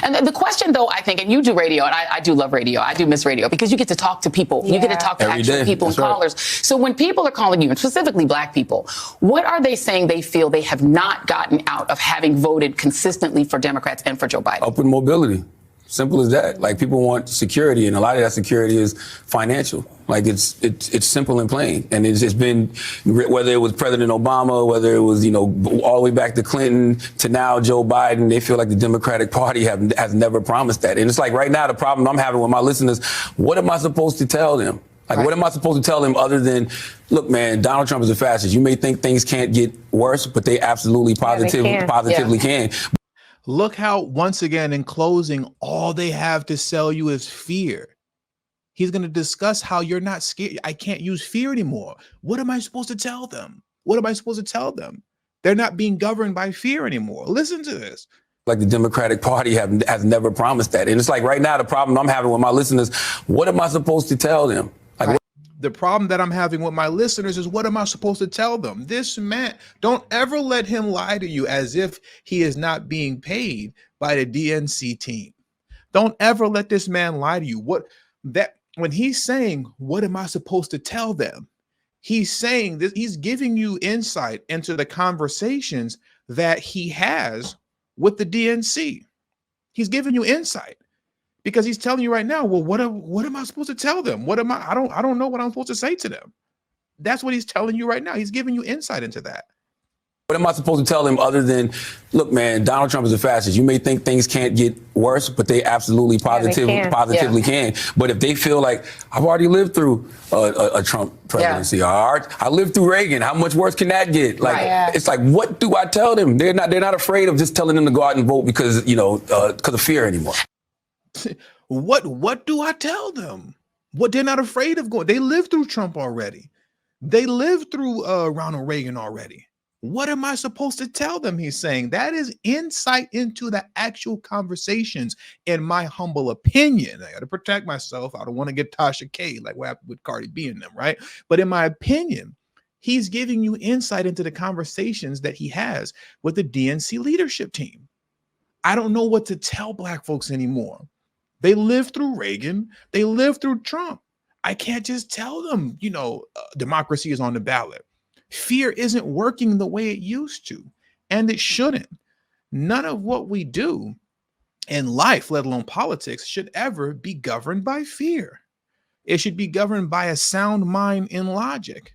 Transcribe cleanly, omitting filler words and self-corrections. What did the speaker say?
And the question, though, I think, and you do radio, and I do love radio. I do miss radio because you get to talk to people. You get to talk to actual people and callers. So when people are calling you, and specifically black people, what are they saying they feel they have not gotten out of having voted consistently for Democrats and for Joe Biden? Upward mobility. Simple as that. Like, people want security, and a lot of that security is financial. Like, it's simple and plain. And it's been, whether it was President Obama, whether it was, all the way back to Clinton to now Joe Biden, they feel like the Democratic Party has never promised that. And it's like, right now, the problem I'm having with my listeners, what am I supposed to tell them? Like, what am I supposed to tell them other than, look, man, Donald Trump is a fascist. You may think things can't get worse, but they absolutely positively can. Look how, once again, in closing, all they have to sell you is fear. He's going to discuss how you're not scared. I can't use fear anymore. What am I supposed to tell them? What am I supposed to tell them? They're not being governed by fear anymore. Listen to this. Like, the Democratic Party has never promised that. And it's like, right now, the problem I'm having with my listeners, what am I supposed to tell them? Like, the problem that I'm having with my listeners is, what am I supposed to tell them? This man, don't ever let him lie to you as if he is not being paid by the DNC team. Don't ever let this man lie to you. When he's saying, what am I supposed to tell them? He's saying this, he's giving you insight into the conversations that he has with the DNC. He's giving you insight. Because he's telling you right now, well, what am I supposed to tell them? I don't know what I'm supposed to say to them. That's what he's telling you right now. He's giving you insight into that. What am I supposed to tell them other than, look, man, Donald Trump is a fascist. You may think things can't get worse, but they absolutely positively can. But if they feel like, I've already lived through a Trump presidency, I lived through Reagan, how much worse can that get? Like, it's like, what do I tell them? They're not afraid of just telling them to go out and vote because of fear anymore. What do I tell them? What they're not afraid of going? They lived through Trump already. They lived through Ronald Reagan already. What am I supposed to tell them? He's saying that is insight into the actual conversations, in my humble opinion. I got to protect myself. I don't want to get Tasha K like what happened with Cardi B and them, right? But in my opinion, he's giving you insight into the conversations that he has with the DNC leadership team. I don't know what to tell black folks anymore. They lived through Reagan. They lived through Trump. I can't just tell them, democracy is on the ballot. Fear isn't working the way it used to, and it shouldn't. None of what we do in life, let alone politics, should ever be governed by fear. It should be governed by a sound mind and logic.